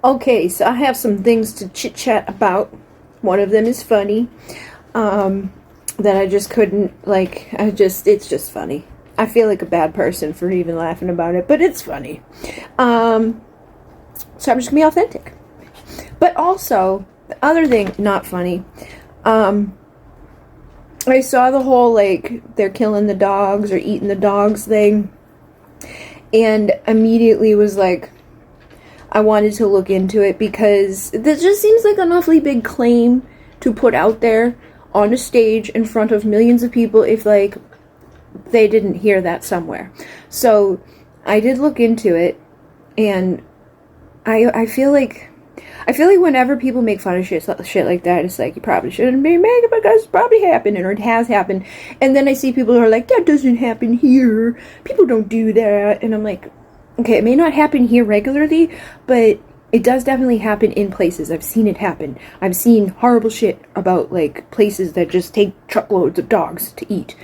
Okay, so I have some things to chit-chat about. One of them is funny. That I just couldn't, it's just funny. I feel like a bad person for even laughing about it, but it's funny. So I'm just gonna be authentic. But also, the other thing, not funny, I saw the whole, they're killing the dogs or eating the dogs thing, and immediately was like, I wanted to look into it, because this just seems like an awfully big claim to put out there on a stage in front of millions of people if, they didn't hear that somewhere. So, I did look into it, and I feel like whenever people make fun of shit like that, it's like, you probably shouldn't be making it because it's probably happened, or it has happened. And then I see people who are like, that doesn't happen here. People don't do that. And I'm like, okay, it may not happen here regularly, but it does definitely happen in places. I've seen it happen. I've seen horrible shit about, places that just take truckloads of dogs to eat.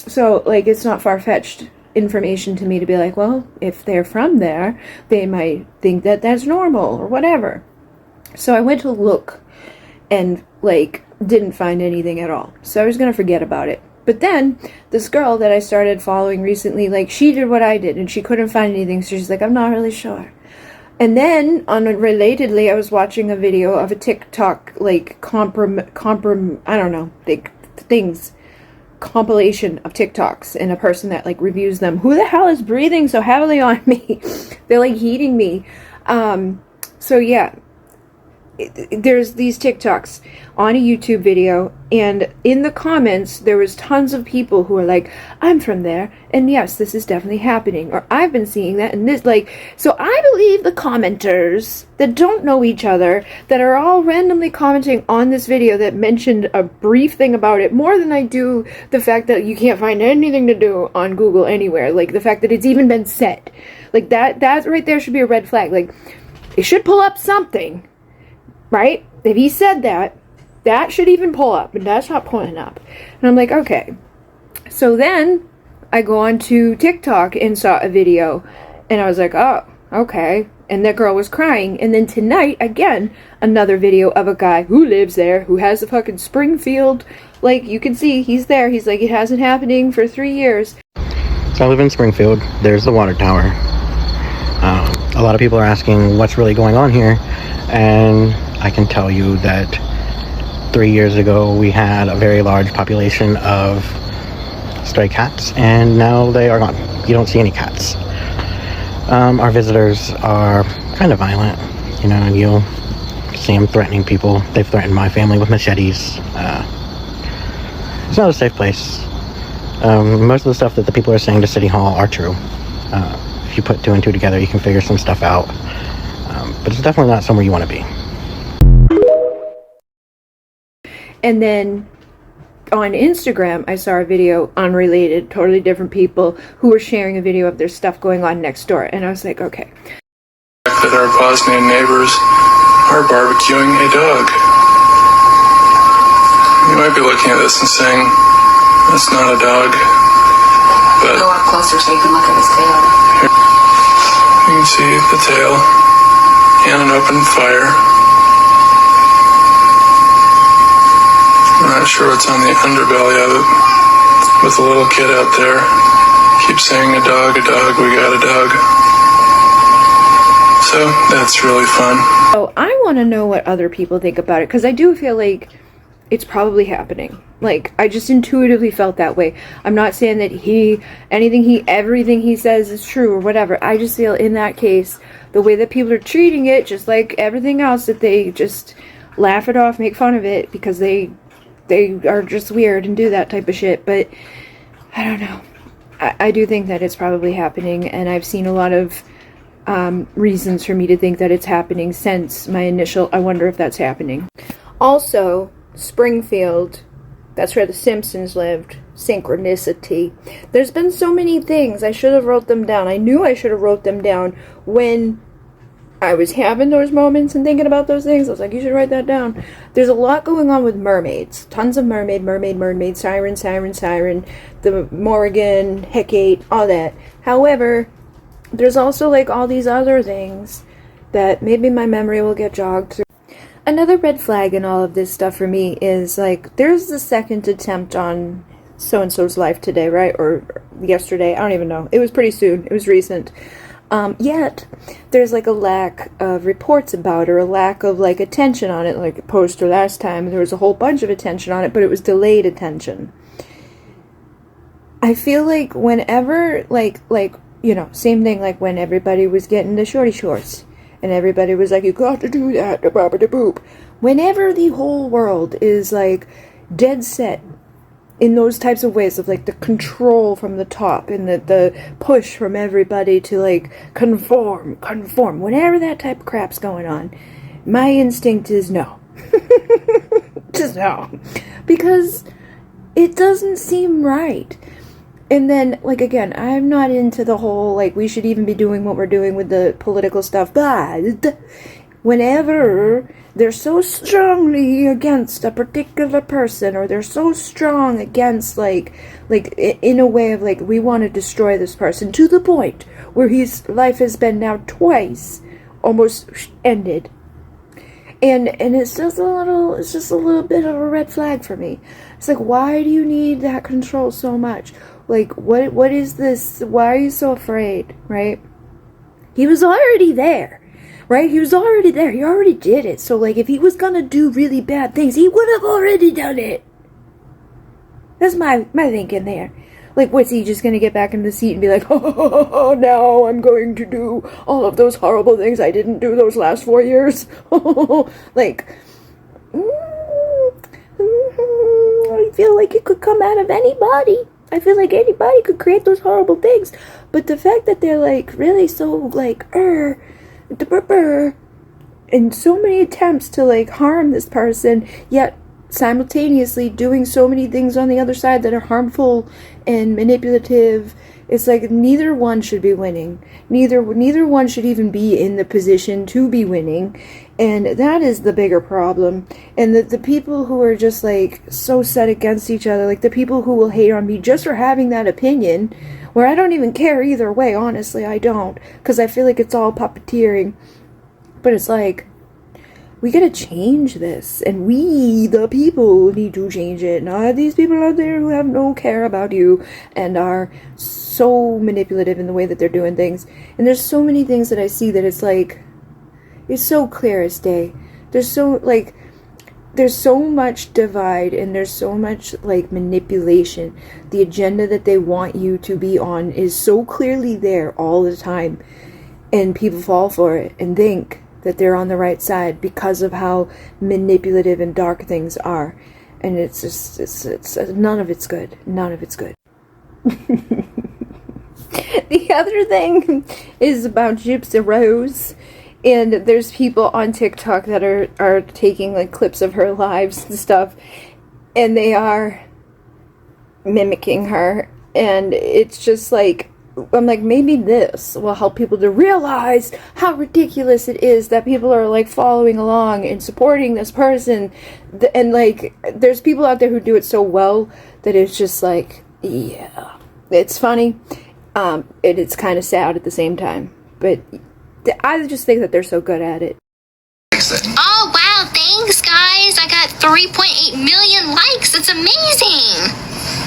So, it's not far-fetched information to me to be like, well, if they're from there, they might think that that's normal, or whatever. So I went to look, and, didn't find anything at all. So I was gonna forget about it. But then, this girl that I started following recently, she did what I did, and she couldn't find anything, so she's like, I'm not really sure. And then, unrelatedly, I was watching a video of a TikTok, compilation of TikToks, and a person that, reviews them. Who the hell is breathing so heavily on me? They're, heating me. So, yeah. There's these TikToks on a YouTube video, and in the comments there was tons of people who are like, I'm from there, and yes, this is definitely happening, or I've been seeing that, and this, so I believe the commenters that don't know each other, that are all randomly commenting on this video that mentioned a brief thing about it, more than I do the fact that you can't find anything to do on Google anywhere, the fact that it's even been said. That right there should be a red flag. It should pull up something. Right? If he said that, that should even pull up, and that's not pulling up. And I'm like, okay. So then, I go on to TikTok and saw a video, and I was like, oh, okay. And that girl was crying. And then tonight, again, another video of a guy who lives there, who has a fucking Springfield. You can see, he's there. He's like, it hasn't happening for 3 years. So I live in Springfield. There's the water tower. A lot of people are asking what's really going on here, and I can tell you that 3 years ago we had a very large population of stray cats, and now they are gone. You don't see any cats. Our visitors are kind of violent, and you'll see them threatening people. They've threatened my family with machetes. It's not a safe place. Most of the stuff that the people are saying to City Hall are true. If you put two and two together, you can figure some stuff out. But it's definitely not somewhere you want to be. And then on Instagram, I saw a video, unrelated, totally different people, who were sharing a video of their stuff going on next door. And I was like, okay. That our Bosnian neighbors are barbecuing a dog. You might be looking at this and saying, that's not a dog. But go up closer so you can look at his tail. You can see the tail and an open fire. I'm not sure what's on the underbelly of it. With a little kid out there, keeps saying a dog, we got a dog. So that's really fun. Oh, I want to know what other people think about it, because I do feel like it's probably happening. I just intuitively felt that way. I'm not saying that everything he says is true or whatever. I just feel in that case, the way that people are treating it, just like everything else, that they just laugh it off, make fun of it, because they are just weird and do that type of shit. But I don't know. I do think that it's probably happening, and I've seen a lot of reasons for me to think that it's happening since my initial, I wonder if that's happening. Also, Springfield, that's where the Simpsons lived. Synchronicity. There's been so many things. I should have wrote them down. I knew I should have wrote them down when I was having those moments and thinking about those things. I was like, you should write that down. There's a lot going on with mermaids. Tons of mermaid, siren, the Morrigan, Hecate, all that. However, there's also all these other things that maybe my memory will get jogged. Another red flag in all of this stuff for me is, like, there's the second attempt on so-and-so's life today, right? Or yesterday, I don't even know. It was pretty soon. It was recent. Yet, there's, like, a lack of reports about it, or a lack of, like, attention on it. Like, opposed to last time, there was a whole bunch of attention on it, but it was delayed attention. I feel like whenever, like, you know, same thing like when everybody was getting the shorty shorts. And everybody was like, you got to do that, da ba da boop. Whenever the whole world is, like, dead set in those types of ways of, like, the control from the top and the push from everybody to, like, conform, whenever that type of crap's going on, my instinct is no. Just no. Because it doesn't seem right. And then, like, again, I'm not into the whole, like, we should even be doing what we're doing with the political stuff, but whenever they're so strongly against a particular person, or they're so strong against, like, in a way of, like, we want to destroy this person to the point where his life has been now twice almost ended. And it's just a little bit of a red flag for me. It's like, why do you need that control so much? Like, what is this? Why are you so afraid, right? He was already there, right? He was already there. He already did it. So, like, if he was gonna do really bad things, he would have already done it. That's my thinking there. Like, what's he just gonna get back in the seat and be like, oh, now I'm going to do all of those horrible things I didn't do those last 4 years? Like, I feel like it could come out of anybody. I feel like anybody could create those horrible things. But the fact that they're, like, really so, like, and so many attempts to, like, harm this person, yet simultaneously doing so many things on the other side that are harmful and manipulative. It's like neither one should be winning. Neither one should even be in the position to be winning. And that is the bigger problem. And the people who are just, like, so set against each other, like the people who will hate on me just for having that opinion, where I don't even care either way, honestly, I don't. Because I feel like it's all puppeteering. But it's like, we gotta change this, and we, the people, need to change it. Not these people out there who have no care about you and are so manipulative in the way that they're doing things. And there's so many things that I see that it's like, it's so clear as day. There's so much divide, and there's so much, like, manipulation. The agenda that they want you to be on is so clearly there all the time, and people fall for it and think that they're on the right side because of how manipulative and dark things are. And it's just, it's none of it's good. None of it's good. The other thing is about Gypsy Rose. And there's people on TikTok that are taking, like, clips of her lives and stuff. And they are mimicking her. And it's just like, I'm like, maybe this will help people to realize how ridiculous it is that people are, like, following along and supporting this person. And, like, there's people out there who do it so well that it's just like, yeah, it's funny. It's kind of sad at the same time. But I just think that they're so good at it. Oh, wow, thanks, guys. I got 3.8 million likes. It's amazing.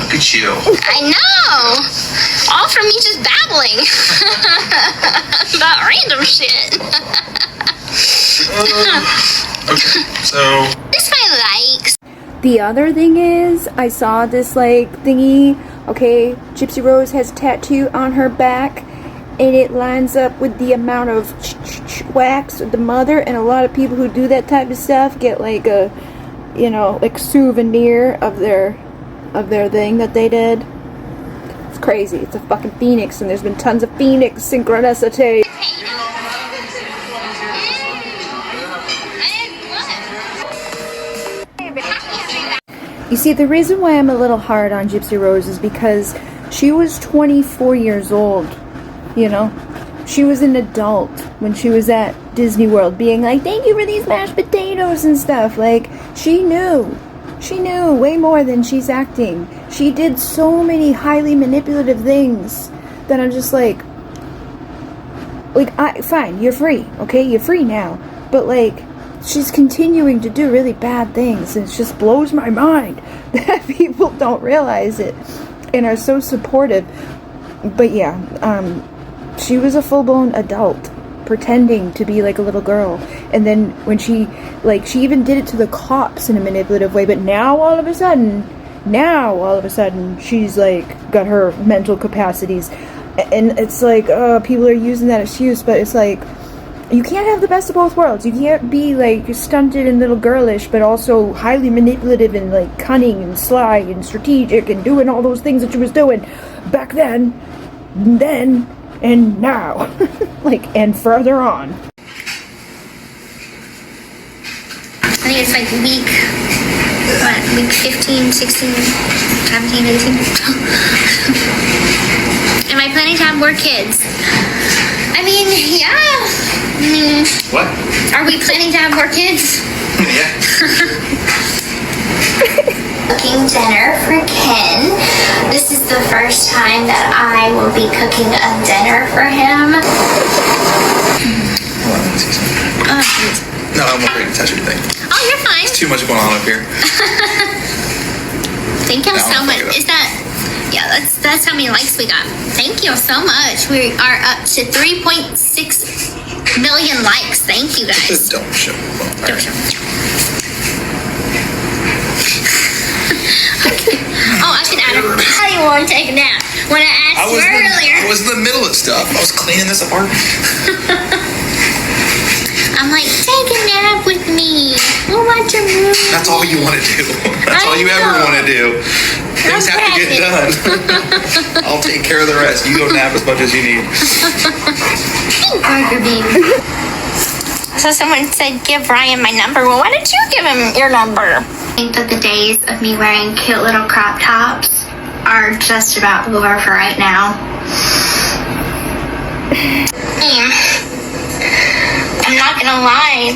Look at you. I know. All from me just babbling about random shit. Okay, so Just my likes. The other thing is, I saw this, like, thingy. Okay, Gypsy Rose has a tattoo on her back, and it lines up with the amount of wax of the mother, and a lot of people who do that type of stuff get, like, a, you know, like, souvenir of their thing that they did. It's crazy. It's a fucking phoenix, and there's been tons of phoenix synchronicity. You see, the reason why I'm a little hard on Gypsy Rose is because she was 24 years old, you know? She was an adult when she was at Disney World being like, thank you for these mashed potatoes and stuff. Like, she knew way more than she's acting. She did so many highly manipulative things that I'm just like, Like, fine, you're free, okay? You're free now. But, like, she's continuing to do really bad things, and it just blows my mind that people don't realize it and are so supportive. But yeah, she was a full-blown adult pretending to be like a little girl, and then when she even did it to the cops in a manipulative way. But now all of a sudden she's like got her mental capacities, and it's like, people are using that excuse. But it's like, you can't have the best of both worlds. You can't be like stunted and little girlish, but also highly manipulative and like cunning and sly and strategic and doing all those things that she was doing back then and now. Like, and further on. I think it's like week 15, 16, 17, 18. Am I planning to have more kids? I mean, yeah. What? Are we planning to have more kids? Yeah. Cooking dinner for Ken. This is the first time that I will be cooking a dinner for him. Hold on, let me see something. Oh, jeez. No, I'm not ready to touch anything. Oh, you're fine. Too much going on up here. Thank you so much. Is that... Yeah, that's how many likes we got. Thank you so much. We are up to 3.6 million likes. Thank you, guys. Don't show. Don't show. Okay. Oh, I can add a... How do you want to take a nap? When I asked you earlier... I was in the middle of stuff. I was cleaning this apart. I'm like, take a nap with me. We'll watch a movie. That's all you want to do. That's all you ever want to do. Things have to get done. I'll take care of the rest. You go nap as much as you need. Burger bean. So someone said, give Ryan my number. Well, why don't you give him your number? I think that the days of me wearing cute little crop tops are just about over for right now. I'm not gonna lie.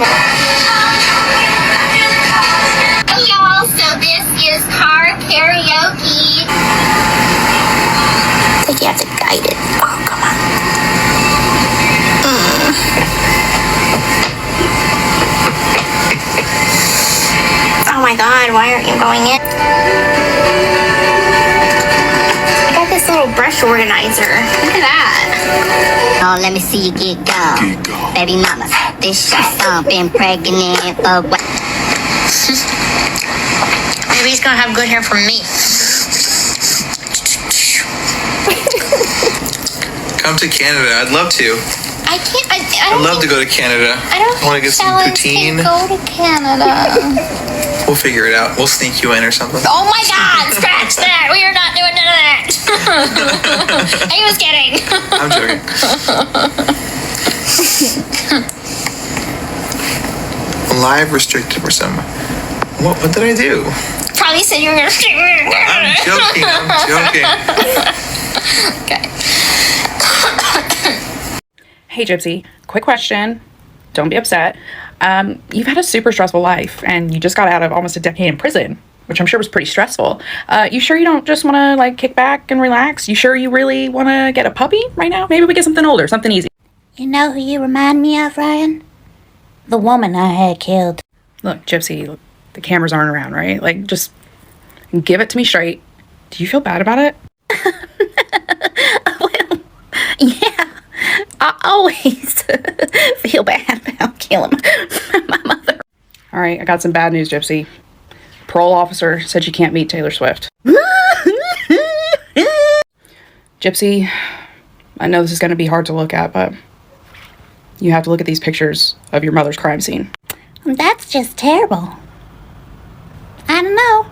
Hey y'all, so this is car karaoke. I think you have to guide it. Oh, come on. Oh my god, why aren't you going in? I got this little brush organizer. Look at that. Oh, let me see you get gone. Baby mama, this your song, been pregnant for what? Maybe he's gonna have good hair from me. Come to Canada. I'd love to. I can't. I I'd don't love to go to Canada. I don't want to get some think poutine. Go to Canada. We'll figure it out. We'll sneak you in or something. Oh my god, scratch that. We are not doing none of that. I was kidding. I'm joking. Live restricted for some. What did I do? Probably said you were gonna shoot me. I'm joking. Okay. Hey Gypsy, quick question. Don't be upset. You've had a super stressful life and you just got out of almost a decade in prison, which I'm sure was pretty stressful. You sure you don't just want to like kick back and relax? You sure you really want to get a puppy right now? Maybe we get something older, something easy. You know who you remind me of, Ryan? The woman I had killed. Look, Gypsy, the cameras aren't around, right? Like, just give it to me straight. Do you feel bad about it? Well, yeah. I always feel bad about killing my mother. All right, I got some bad news, Gypsy. Parole officer said you can't meet Taylor Swift. Gypsy, I know this is going to be hard to look at, but you have to look at these pictures of your mother's crime scene. That's just terrible. I don't know.